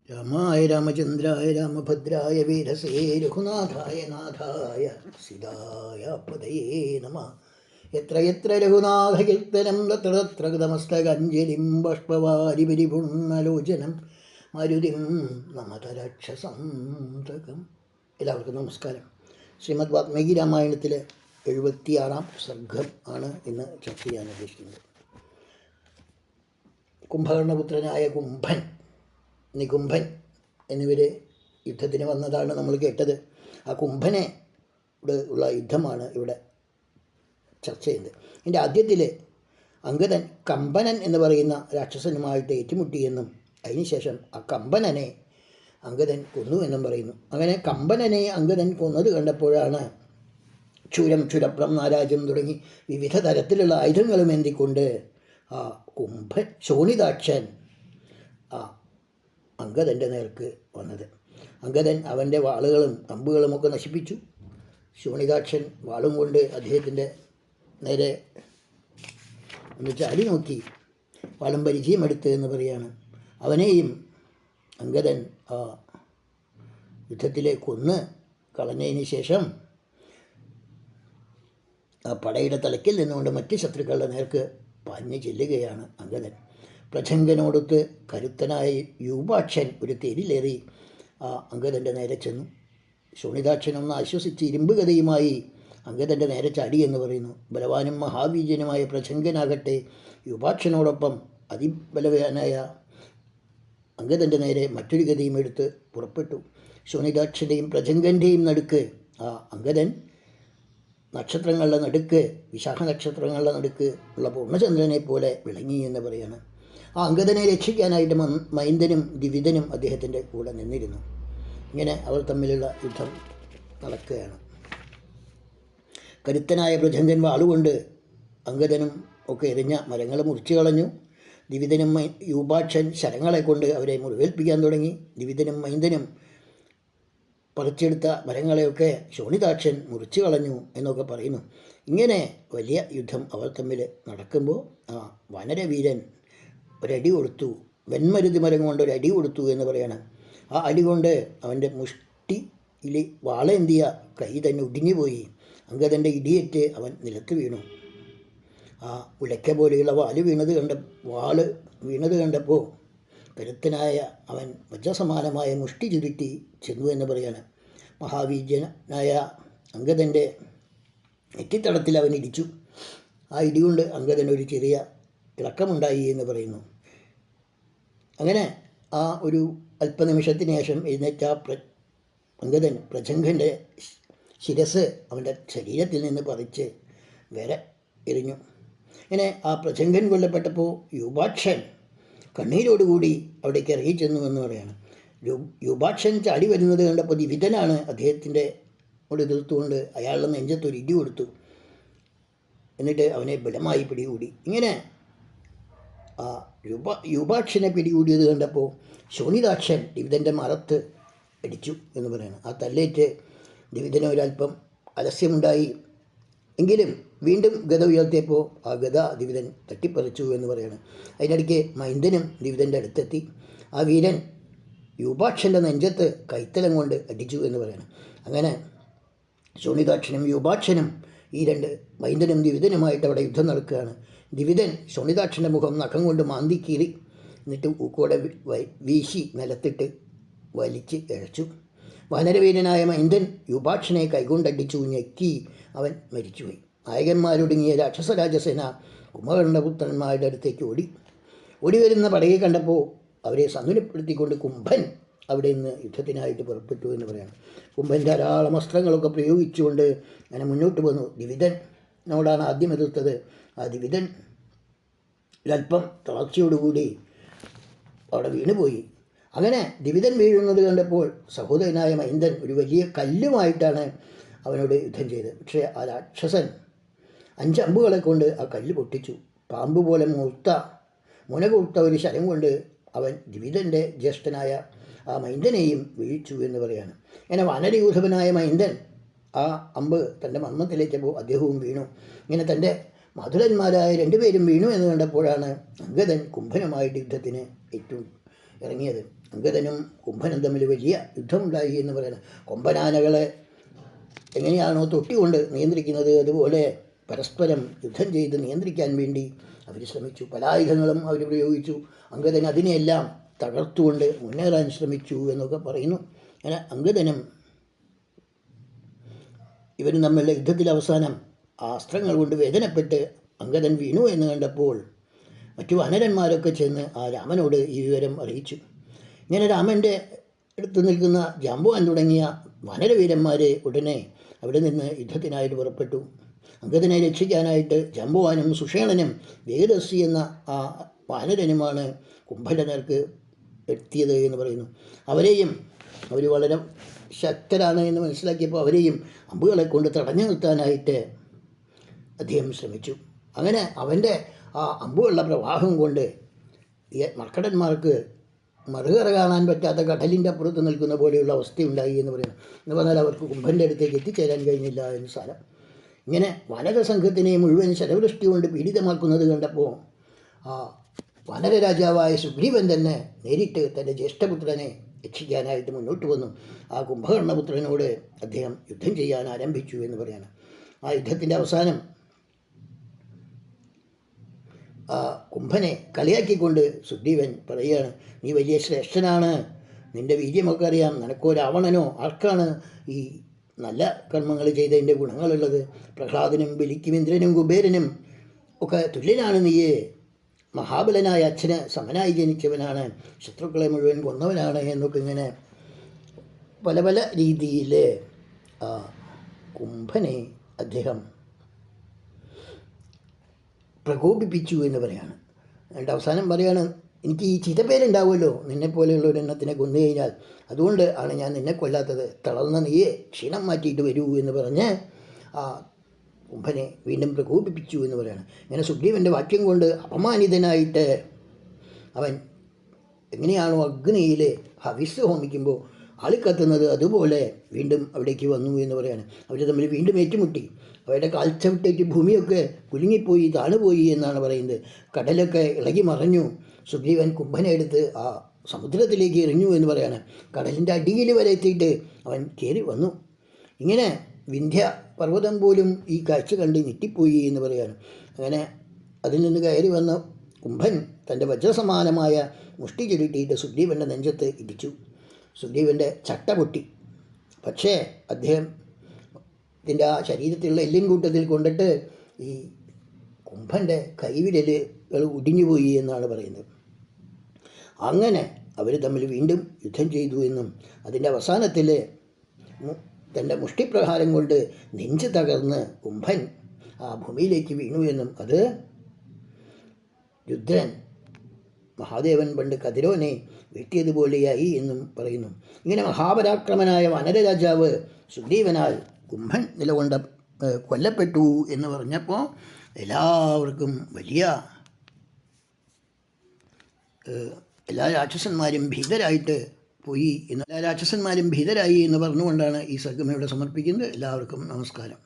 രാമായ രാമചന്ദ്രായ രാമഭദ്രായ വീരസേ രഘുനാഥായ നാഥായ സീതായ പതയേ നമ. എത്ര എത്ര രഘുനാഥകീർത്തനം തത്ര തത്ര കൃതമസ്തകഞ്ജലിം ബാഷ്പവാരി പരിപൂർണലോചനം മരുതിം നമത രാക്ഷസന്തകം. എല്ലാവർക്കും നമസ്കാരം. ശ്രീമദ് വാൽമീകി രാമായണത്തിലെ 76-ാം സർഗം ആണ് ഇന്ന് ചർച്ച ചെയ്യാൻ ഉദ്ദേശിക്കുന്നത്. കുംഭകർണപുത്രനായ കുംഭൻ, നികുംഭൻ എന്നിവർ യുദ്ധത്തിന് വന്നതാണ് നമ്മൾ കേട്ടത്. ആ കുംഭനെ ഉള്ള യുദ്ധമാണ് ഇവിടെ ചർച്ച ചെയ്യുന്നത്. ഇതിൻ്റെ ആദ്യത്തിൽ അങ്കദൻ കമ്പനൻ എന്ന് പറയുന്ന രാക്ഷസനുമായിട്ട് ഏറ്റുമുട്ടിയെന്നും അതിനുശേഷം ആ കമ്പനനെ അങ്കദൻ കൊന്നു എന്നും പറയുന്നു. അങ്ങനെ കമ്പനനെ അങ്കദൻ കൊന്നത് കണ്ടപ്പോഴാണ് ക്ഷുരം, ക്ഷുരപ്രം, നാരാജം തുടങ്ങി വിവിധ തരത്തിലുള്ള ആയുധങ്ങളും എന്തിക്കൊണ്ട് ആ കുംഭൻ ശോണിതാക്ഷൻ ആ അങ്കദൻ്റെ നേർക്ക് വന്നത്. അങ്കദൻ അവൻ്റെ വാളുകളും അമ്പുകളുമൊക്കെ നശിപ്പിച്ചു. ശോണിതാക്ഷൻ വാളും കൊണ്ട് അദ്ദേഹത്തിൻ്റെ നേരെ ഒന്ന് ചാടി നോക്കി, വാളും പരിചയമെടുത്ത് എന്ന് പറയാണ്. അവനെയും അങ്കദൻ ആ യുദ്ധത്തിലെ കൊന്ന് കളഞ്ഞതിന് ശേഷം ആ പടയുടെ തലയ്ക്കിൽ നിന്നുകൊണ്ട് മറ്റ് ശത്രുക്കളുടെ നേർക്ക് പാഞ്ഞു ചെല്ലുകയാണ് അങ്കദൻ. പ്രചങ്കനോടൊത്ത് കരുത്തനായ യൂപാക്ഷൻ ഒരു തേരിലേറി ആ അങ്കദൻ്റെ നേരെ ചെന്നു. ശോണിതാക്ഷനൊന്ന് ആശ്വസിച്ച് ഇരുമ്പ് ഗതയുമായി അങ്കദൻ്റെ നേരെ ചാടി എന്ന് പറയുന്നു. ബലവാനും മഹാവീര്യനുമായ പ്രചങ്കനാകട്ടെ യൂപാക്ഷനോടൊപ്പം അതിബലവാനായ അങ്കദൻ്റെ നേരെ മറ്റൊരു ഗതിയും എടുത്ത് പുറപ്പെട്ടു. ശോണിതാക്ഷൻ്റെയും പ്രചങ്കൻ്റെയും നടുക്ക് ആ അങ്കദൻ നക്ഷത്രങ്ങളുടെ നടുക്ക്, വിശാഖ നക്ഷത്രങ്ങളുടെ നടുക്ക് ഉള്ള പൂർണ്ണചന്ദ്രനെ പോലെ വിളങ്ങി എന്ന് പറയാണ്. ആ അങ്കദനെ രക്ഷിക്കാനായിട്ട് മൈന്ദനും ദ്വിവിധനും അദ്ദേഹത്തിൻ്റെ കൂടെ നിന്നിരുന്നു. ഇങ്ങനെ അവർ തമ്മിലുള്ള യുദ്ധം നടക്കുകയാണ്. കരുത്തനായ പ്രചങ്കൻ വാളുകൊണ്ട് അങ്കദനും ഒക്കെ എറിഞ്ഞ മരങ്ങൾ മുറിച്ചു കളഞ്ഞു. ദ്വിവിധനും യൂപാക്ഷൻ ശരങ്ങളെ കൊണ്ട് അവരെ മുറിവേൽപ്പിക്കാൻ തുടങ്ങി. ദ്വിവിധനും മൈന്ദനും പറിച്ചെടുത്ത മരങ്ങളെയൊക്കെ ശോണിതാക്ഷൻ മുറിച്ചു കളഞ്ഞു എന്നൊക്കെ പറയുന്നു. ഇങ്ങനെ വലിയ യുദ്ധം അവർ തമ്മിൽ നടക്കുമ്പോൾ ആ വാനരവീരൻ ഒരടി കൊടുത്തു, വെൺമരുതി മരം കൊണ്ട് ഒരടി കൊടുത്തു എന്ന് പറയണം. ആ അടി കൊണ്ട് അവൻ്റെ മുഷ്ടിയിൽ വാളേന്തിയ കൈ തന്നെ ഒടിഞ്ഞുപോയി. അങ്കദൻ്റെ ഇടിയേറ്റ് അവൻ നിലത്ത് വീണു. ആ ഉലക്ക പോലെയുള്ള വാല് വീണത് കണ്ടപ്പോൾ കരുത്തനായ അവൻ വജ്രസമാനമായ മുഷ്ടി ചുരുട്ടി ചെന്നു എന്ന് പറയാണ്. മഹാവീര്യനായ അങ്കദൻ്റെ നെറ്റിത്തടത്തിൽ അവൻ ഇടിച്ചു. ആ ഇടികൊണ്ട് അങ്കദനൊരു ചെറിയ ഇളക്കമുണ്ടായി എന്ന് പറയുന്നു. അങ്ങനെ ആ ഒരു അല്പനിമിഷത്തിന് ശേഷം എഴുന്നേറ്റ അങ്കദൻ പ്രചങ്കൻ്റെ ശിരസ് അവൻ്റെ ശരീരത്തിൽ നിന്ന് പറിച്ച് വേറെ എറിഞ്ഞു. ഇങ്ങനെ ആ പ്രചങ്കൻ കൊല്ലപ്പെട്ടപ്പോൾ യൂപാക്ഷൻ കണ്ണീരോടുകൂടി അവിടേക്ക് ഇറങ്ങി ചെന്നു എന്ന് പറയാണ്. യൂപാക്ഷൻ ചാടി വരുന്നത് കണ്ടപ്പോൾ ദ്വിവിധനാണ് അദ്ദേഹത്തിൻ്റെ കൂടെ എതിർത്തുകൊണ്ട് അയാളുടെ നെഞ്ചത്തൊരു ഇടി കൊടുത്തു. എന്നിട്ട് അവനെ ബലമായി പിടികൂടി. ഇങ്ങനെ ആ യൂപാക്ഷനെ പിടികൂടിയത് കണ്ടപ്പോൾ ശോണിതാക്ഷൻ ദ്വിവിധൻ്റെ മറത്ത് അടിച്ചു എന്ന് പറയണം. ആ തല്ലേറ്റ് ദ്വിവിധന് ഒരല്പം അലസ്യമുണ്ടായി. എങ്കിലും വീണ്ടും ഗത ഉയർത്തിയപ്പോൾ ആ ഗത ദ്വിവിധൻ തട്ടിപ്പറിച്ചു എന്ന് പറയണം. അതിനിടയ്ക്ക് മൈന്ദനും ദ്വിവിധൻ്റെ അടുത്തെത്തി. ആ വീരൻ യൂപാക്ഷൻ്റെ നെഞ്ചത്ത് കൈത്തലം കൊണ്ട് അടിച്ചു എന്ന് പറയണം. അങ്ങനെ ശോണിതാക്ഷനും യൂപാക്ഷനും ഈ രണ്ട് മൈന്ദനും ദ്വിവിധനുമായിട്ട് അവിടെ യുദ്ധം നടക്കുകയാണ്. ദ്വിവിധൻ ശോണിതാക്ഷൻ്റെ മുഖം നഖം കൊണ്ട് മാന്തി കീറി, എന്നിട്ട് ഊക്കോടെ വീശി നിലത്തിട്ട് വലിച്ച് ഇഴച്ചു. വാനരവീരനായ മൈന്ദൻ യൂപാക്ഷനെ കൈകൊണ്ടടിച്ചു ഞെക്കി അവൻ മരിച്ചുപോയി. നായകന്മാരൊടുങ്ങിയ രാക്ഷസരാജസേന കുംഭകർണപുത്രന്മാരുടെ അടുത്തേക്ക് ഓടി വരുന്ന പടയെ കണ്ടപ്പോൾ അവരെ സന്തുലപ്പെടുത്തിക്കൊണ്ട് കുംഭൻ അവിടെ നിന്ന് യുദ്ധത്തിനായിട്ട് പുറപ്പെട്ടു എന്ന് പറയണം. കുംഭൻ ധാരാളം അസ്ത്രങ്ങളൊക്കെ പ്രയോഗിച്ചുകൊണ്ട് അങ്ങനെ മുന്നോട്ട് വന്നു. ദ്വിവിധനോടാണ് ആദ്യം എതിർത്തത്. ആ ദ്വിവിധൻ ഒരല്പം തളർച്ചയോടുകൂടി അവിടെ വീണുപോയി. അങ്ങനെ ദ്വിവിധൻ വീഴുന്നത് കണ്ടപ്പോൾ സഹോദരനായ മൈന്ദൻ ഒരു വലിയ കല്ലുമായിട്ടാണ് അവനോട് യുദ്ധം ചെയ്തത്. പക്ഷേ ആ രാക്ഷസൻ 5 അമ്പുകളെ കൊണ്ട് ആ കല്ല് പൊട്ടിച്ചു. പാമ്പ് പോലെ മുന കൂർത്ത ഒരു ശരം കൊണ്ട് അവൻ ദ്വിവിധൻ്റെ ജ്യേഷ്ഠനായ ആ മൈന്ദനെയും വീഴിച്ചു എന്ന് പറയാണ്. അങ്ങനെ വാനരയൂഥവനായ മൈന്ദൻ ആ അമ്പ് തൻ്റെ മർമ്മത്തിലേക്കപ്പോൾ അദ്ദേഹവും വീണു. ഇങ്ങനെ തൻ്റെ മധുരന്മാരായ രണ്ടുപേരും വീണു എന്ന് കണ്ടപ്പോഴാണ് അങ്കദൻ കുംഭനുമായിട്ട് യുദ്ധത്തിന് ഇറങ്ങിയത്. അംഗദനും കുംഭനും തമ്മിൽ വലിയ യുദ്ധമുണ്ടായി എന്ന് പറയുന്നത്. കൊമ്പനാനകളെ എങ്ങനെയാണോ തൊട്ടികൊണ്ട് നിയന്ത്രിക്കുന്നത് അതുപോലെ പരസ്പരം യുദ്ധം ചെയ്ത് നിയന്ത്രിക്കാൻ വേണ്ടി അവർ ശ്രമിച്ചു. പല ആയുധങ്ങളും അവർ പ്രയോഗിച്ചു. അംഗദൻ അതിനെയെല്ലാം തകർത്തുകൊണ്ട് മുന്നേറാൻ ശ്രമിച്ചു എന്നൊക്കെ പറയുന്നു. അങ്ങനെ അംഗദനും ഇവരും തമ്മിലുള്ള യുദ്ധത്തിൽ അവസാനം ആ അസ്ത്രങ്ങൾ കൊണ്ട് വേദനപ്പെട്ട് അംഗദൻ വീണു എന്ന് കണ്ടപ്പോൾ മറ്റു വാനരന്മാരൊക്കെ ചെന്ന് ആ രാമനോട് ഈ വിവരം അറിയിച്ചു. ഇങ്ങനെ രാമൻ്റെ അടുത്ത് നിൽക്കുന്ന ജാമ്പവാൻ തുടങ്ങിയ വാനരവീരന്മാർ ഉടനെ അവിടെ നിന്ന് യുദ്ധത്തിനായിട്ട് പുറപ്പെട്ടു. അംഗദനെ രക്ഷിക്കാനായിട്ട് ജാമ്പവാനും സുഷേണനും വേദസ്സി എന്ന ആ വാനരനുമാണ് കുംഭൻ്റെ നേർക്ക് എത്തിയത് എന്ന് പറയുന്നു. അവർ വളരെ ശക്തരാണ് എന്ന് മനസ്സിലാക്കിയപ്പോൾ അവരെയും അമ്പുകളെ കൊണ്ട് തടഞ്ഞു നിർത്താനായിട്ട് അദ്ദേഹം ശ്രമിച്ചു. അങ്ങനെ അവൻ്റെ ആ അമ്പുകളുടെ പ്രവാഹം കൊണ്ട് ഈ മർക്കടന്മാർക്ക് മറുകര കാണാൻ പറ്റാത്ത കടലിൻ്റെ അപ്പുറത്ത് നിൽക്കുന്ന പോലെയുള്ള അവസ്ഥയുണ്ടായി എന്ന് പറയുന്നു. എന്ന് പറഞ്ഞാൽ അവർക്ക് കുംഭൻ്റെ അടുത്തേക്ക് എത്തിച്ചേരാൻ കഴിഞ്ഞില്ല എന്ന് സാരം. ഇങ്ങനെ വാനര സംഘത്തിനെ മുഴുവൻ ശരവൃഷ്ടി കൊണ്ട് പീഡിതമാക്കുന്നത് കണ്ടപ്പോൾ ആ വാനര രാജാവായ സുഗ്രീവൻ തന്നെ നേരിട്ട് തൻ്റെ ജ്യേഷ്ഠപുത്രനെ രക്ഷിക്കാനായിട്ട് മുന്നോട്ട് വന്നു. ആ കുംഭകർണപുത്രനോട് അദ്ദേഹം യുദ്ധം ചെയ്യാൻ ആരംഭിച്ചു എന്ന് പറയാണ്. ആ യുദ്ധത്തിൻ്റെ അവസാനം ആ കുംഭനെ കളിയാക്കിക്കൊണ്ട് സുഗ്രീവൻ പറയുകയാണ്, നീ വലിയ ശ്രേഷ്ഠനാണ്, നിൻ്റെ വീര്യമൊക്കെ അറിയാം, നിനക്കോ രാവണനോ ആർക്കാണ് ഈ നല്ല കർമ്മങ്ങൾ ചെയ്തതിൻ്റെ ഗുണങ്ങളുള്ളത്? പ്രഹ്ലാദനും ബലിക്കും ഇന്ദ്രനും കുബേരനും ഒക്കെ തുല്യനാണ് നീയേ, മഹാബലനായ അച്ഛന് സമനായി ജനിച്ചവനാണ്, ശത്രുക്കളെ മുഴുവൻ കൊന്നവനാണ് എന്നൊക്കെ ഇങ്ങനെ പല പല രീതിയിൽ കുംഭനെ അദ്ദേഹം പ്രകോപിപ്പിച്ചു എന്ന് പറയാണ്. എന്നിട്ട് അവസാനം പറയാണ്, എനിക്ക് ഈ ചിതപ്പേരുണ്ടാവുമല്ലോ നിന്നെപ്പോലെയുള്ള ഒരു എണ്ണത്തിനെ കൊന്നു കഴിഞ്ഞാൽ, അതുകൊണ്ട് ആണ് ഞാൻ നിന്നെ കൊല്ലാത്തത്, തളർന്ന നീയെ ക്ഷീണം മാറ്റിയിട്ട് വരൂ എന്ന് പറഞ്ഞ് ആ കുംഭനെ വീണ്ടും പ്രകോപിപ്പിച്ചു എന്ന് പറയാണ്. ഇങ്ങനെ സുഗ്രീവൻ്റെ വാക്യം കൊണ്ട് അപമാനിതനായിട്ട് അവൻ എങ്ങനെയാണോ അഗ്നിയിൽ ഹവിസ് ഹോമിക്കുമ്പോൾ ആളിക്കത്തുന്നത് അതുപോലെ വീണ്ടും അവിടേക്ക് വന്നു എന്ന് പറയാണ്. അവർ തമ്മിൽ വീണ്ടും ഏറ്റുമുട്ടി. അവരുടെ കാൽച്ചവിട്ടേറ്റ് ഭൂമിയൊക്കെ കുലുങ്ങിപ്പോയി, താണുപോയി എന്നാണ് പറയുന്നത്. കടലൊക്കെ ഇളകി മറഞ്ഞു. സുഗ്രീവൻ കുംഭനെ എടുത്ത് ആ സമുദ്രത്തിലേക്ക് എറിഞ്ഞു എന്ന് പറയാണ്. കടലിൻ്റെ അടിയിൽ വരെ എത്തിയിട്ട് അവൻ കയറി വന്നു. ഇങ്ങനെ വിന്ധ്യ പർവ്വതം പോലും ഈ കാഴ്ച കണ്ട് ഞെട്ടിപ്പോയി എന്ന് പറയാണ്. അങ്ങനെ അതിൽ നിന്ന് കയറി വന്ന കുംഭൻ തൻ്റെ വജ്രസമാനമായ മുഷ്ടി ചുരുട്ടിയിട്ട് സുഗ്രീവൻ്റെ നെഞ്ചത്ത് ഇടിച്ചു. സുഗ്രീവൻ്റെ ചട്ട പൊട്ടി. പക്ഷേ അദ്ദേഹത്തിൻ്റെ ആ ശരീരത്തിലുള്ള എല്ലിൻ കൂട്ടത്തിൽ കൊണ്ടിട്ട് ഈ കുംഭൻ്റെ കൈവിരലുകൾ ഒടിഞ്ഞുപോയി എന്നാണ് പറയുന്നത്. അങ്ങനെ അവർ തമ്മിൽ വീണ്ടും യുദ്ധം ചെയ്തു എന്നും അതിൻ്റെ അവസാനത്തിൽ തൻ്റെ മുഷ്ടിപ്രഹാരം കൊണ്ട് നെഞ്ച് തകർന്ന് കുംഭൻ ആ ഭൂമിയിലേക്ക് വീണു എന്നും അത് രുദ്രൻ മഹാദേവൻ പണ്ട് കതിരോനെ വെട്ടിയതുപോലെയായി എന്നും പറയുന്നു. ഇങ്ങനെ മഹാപരാക്രമനായ വനരരാജാവ് സുഗ്രീവനാൽ കുംഭൻ നിലകൊണ്ട കൊല്ലപ്പെട്ടു എന്ന് പറഞ്ഞപ്പോൾ എല്ലാവർക്കും വലിയ എല്ലാ രാക്ഷസന്മാരും ഭീതരായിട്ട് പോയി എല്ലാ രാക്ഷസന്മാരും ഭീതരായി എന്ന് പറഞ്ഞുകൊണ്ടാണ് ഈ സർഗം ഇവിടെ സമർപ്പിക്കുന്നത്. എല്ലാവർക്കും നമസ്കാരം.